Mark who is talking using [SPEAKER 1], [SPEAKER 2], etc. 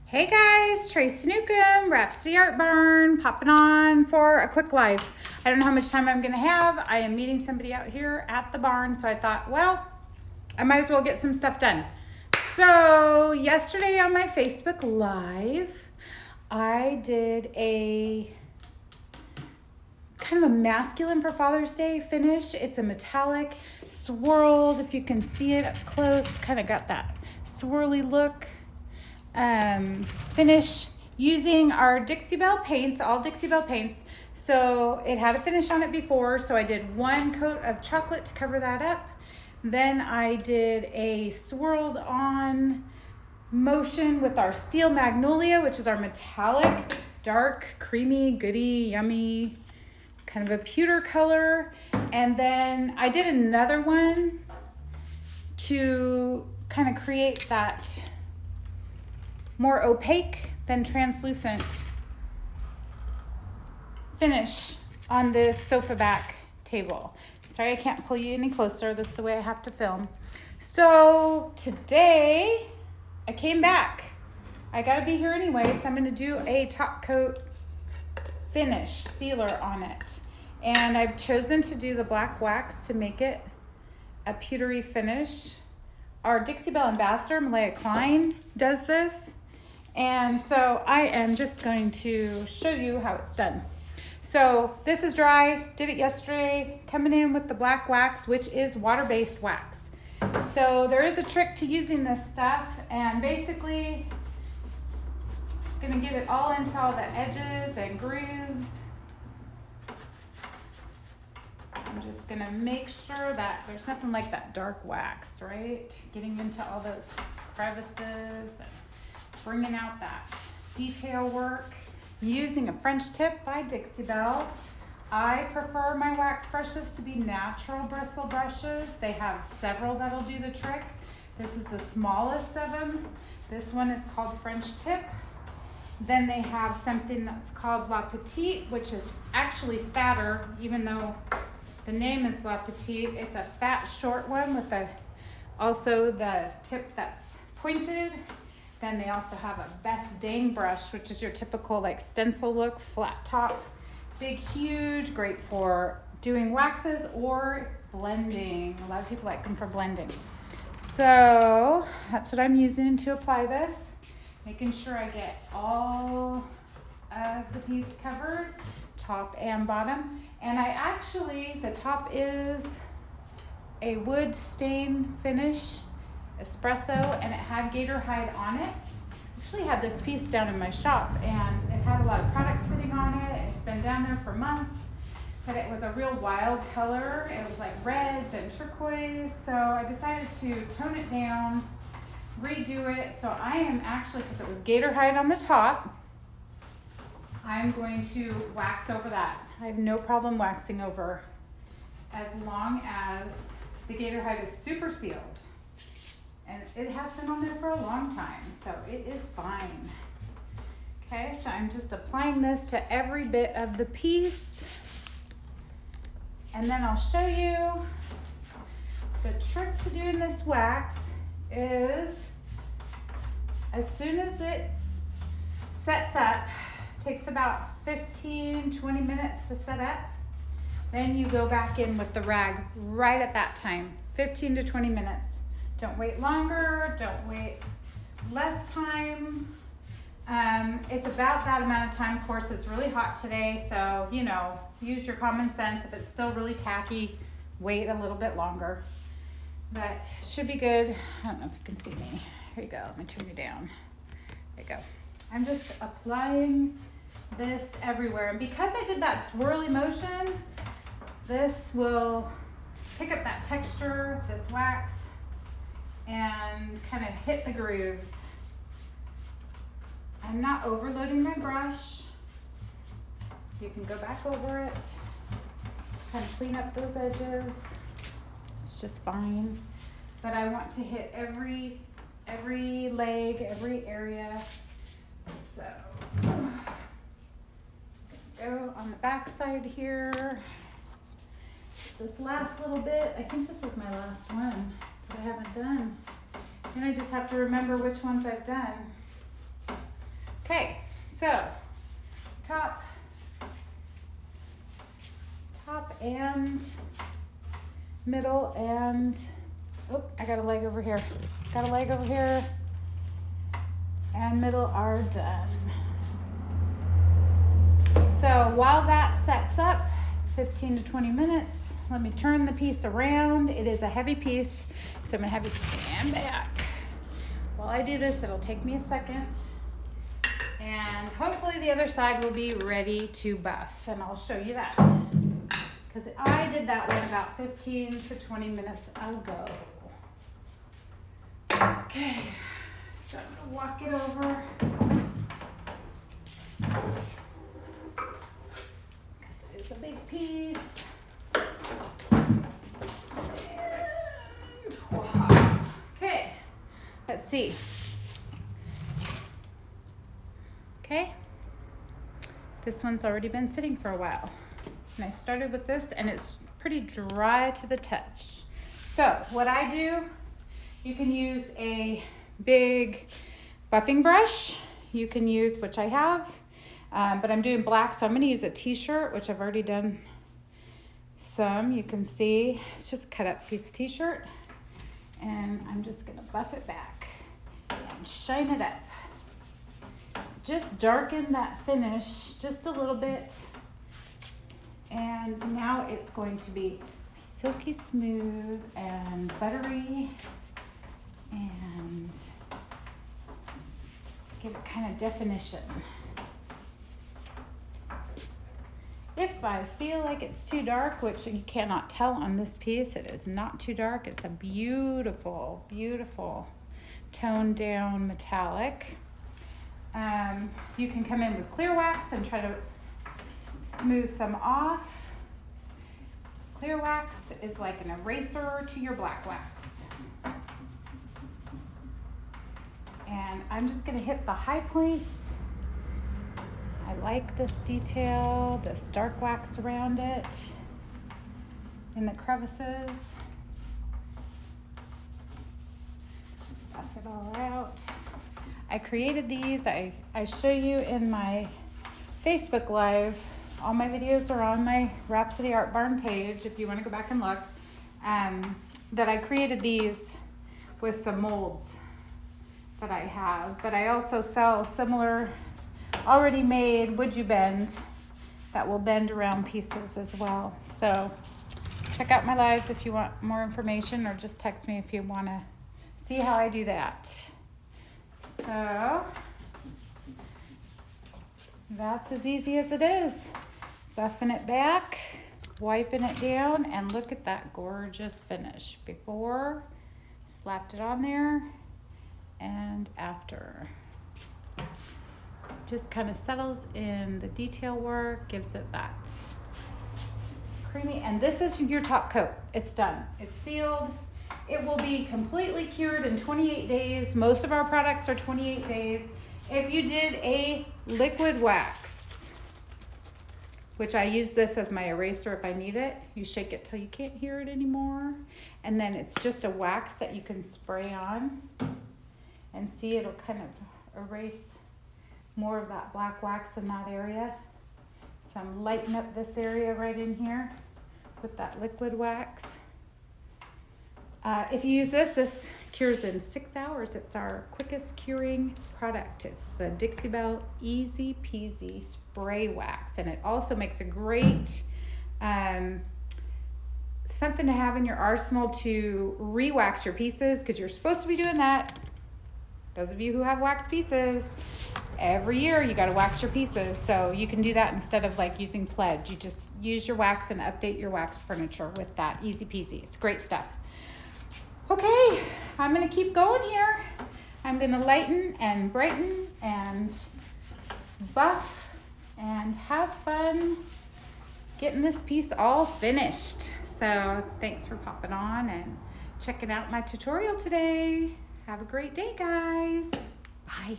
[SPEAKER 1] Hey guys, Tracy Newcomb, Rhapsody Art Barn, popping on for a quick live. I don't know how much time I'm gonna have. I am meeting somebody out here at the barn, so I thought, well, I might as well get some stuff done. So yesterday on my Facebook Live, I did a kind of a masculine for Father's Day finish. It's a metallic swirled, if you can see it up close, kind of got that swirly look. Finish using our Dixie Belle paints, all Dixie Belle paints. So it had a finish on it before, so I did one coat of chocolate to cover that up. Then I did a swirled on motion with our Steel Magnolia, which is our metallic, dark, creamy, goody, yummy, kind of a pewter color. And then I did another one to kind of create that more opaque than translucent finish on this sofa back table. Sorry, I can't pull you any closer. This is the way I have to film. So today I came back. I gotta be here anyway, so I'm gonna do a top coat finish sealer on it. And I've chosen to do the black wax to make it a pewtery finish. Our Dixie Belle Ambassador, Malaya Klein, does this. And so I am just going to show you how it's done. So this is dry, did it yesterday, coming in with the black wax, which is water-based wax. So there is a trick to using this stuff, and basically it's gonna get it all into all the edges and grooves. I'm just gonna make sure that there's nothing like that dark wax, right? Getting into all those crevices and bringing out that detail work. I'm using a French tip by Dixie Belle. I prefer my wax brushes to be natural bristle brushes. They have several that'll do the trick. This is the smallest of them. This one is called French tip. Then they have something that's called La Petite, which is actually fatter, even though the name is La Petite. It's a fat, short one with also the tip that's pointed. Then they also have a Best Dang brush, which is your typical like stencil look, flat top, big, huge, great for doing waxes or blending. A lot of people like them for blending. So that's what I'm using to apply this, making sure I get all of the piece covered, top and bottom. And the top is a wood stain finish, espresso, and it had gator hide on it. I actually had this piece down in my shop, and it had a lot of products sitting on it. It's been down there for months, but it was a real wild color. It was like reds and turquoise, so I decided to tone it down, redo it. So I am actually, because it was gator hide on the top, I'm going to wax over that. I have no problem waxing over as long as the gator hide is super sealed. And it has been on there for a long time, so it is fine. Okay, so I'm just applying this to every bit of the piece. And then I'll show you the trick to doing this wax is as soon as it sets up, takes about 15-20 minutes to set up, then you go back in with the rag right at that time, 15 to 20 minutes. Don't wait longer, don't wait less time. It's about that amount of time. Of course, it's really hot today, so, use your common sense. If it's still really tacky, wait a little bit longer. But it should be good. I don't know if you can see me. Here you go, let me turn you down. There you go. I'm just applying this everywhere. And because I did that swirly motion, this will pick up that texture, this wax, and kind of hit the grooves. I'm not overloading my brush. You can go back over it, kind of clean up those edges. It's just fine. But I want to hit every leg, every area. So go on the back side here. This last little bit, I think this is my last one that I haven't done. And I just have to remember which ones I've done. Okay, so top and middle and, oh, I got a leg over here. Got a leg over here. And middle are done. So while that sets up, 15 to 20 minutes, let me turn the piece around. It is a heavy piece, so I'm gonna have you stand back. While I do this, it'll take me a second. And hopefully the other side will be ready to buff, and I'll show you that. Because I did that one about 15 to 20 minutes ago. Okay, so I'm gonna walk it over. Because it is a big piece. And, okay, let's see. Okay, this one's already been sitting for a while. And I started with this and it's pretty dry to the touch. So what I do, you can use a big buffing brush. You can use, which I have, but I'm doing black, so I'm gonna use a t-shirt, which I've already done some. You can see, it's just a cut up piece of t-shirt. And I'm just gonna buff it back and shine it up. Just darken that finish just a little bit. And now it's going to be silky smooth and buttery and give it kind of definition. If I feel like it's too dark, which you cannot tell on this piece, it is not too dark. It's a beautiful, beautiful toned down metallic. You can come in with clear wax and try to smooth some off. Clear wax is like an eraser to your black wax. And I'm just gonna hit the high points. I like this detail, this dark wax around it, in the crevices. Buff it all out. I created these, I show you in my Facebook Live. All my videos are on my Rhapsody Art Barn page if you want to go back and look. That I created these with some molds that I have, but I also sell similar already made would you bend that will bend around pieces as well. So check out my lives if you want more information, or just text me if you want to see how I do that. So that's as easy as it is. Buffing it back, wiping it down, and look at that gorgeous finish. Before, slapped it on there, and after. Just kind of settles in the detail work, gives it that creamy. And this is your top coat. It's done. It's sealed. It will be completely cured in 28 days. Most of our products are 28 days. If you did a liquid wax, which I use this as my eraser if I need it, you shake it till you can't hear it anymore. And then it's just a wax that you can spray on. And see, it'll kind of erase more of that black wax in that area. So I'm lighting up this area right in here with that liquid wax. If you use this, this cures in 6 hours. It's our quickest curing product. It's the Dixie Belle Easy Peasy Spray Wax. And it also makes a great something to have in your arsenal to re-wax your pieces, because you're supposed to be doing that. Those of you who have wax pieces, every year you got to wax your pieces. So you can do that instead of like using Pledge. You just use your wax and update your wax furniture with that. Easy peasy. It's great stuff. Okay, I'm going to keep going here. I'm going to lighten and brighten and buff and have fun getting this piece all finished. So thanks for popping on and checking out my tutorial today. Have a great day, guys. Bye.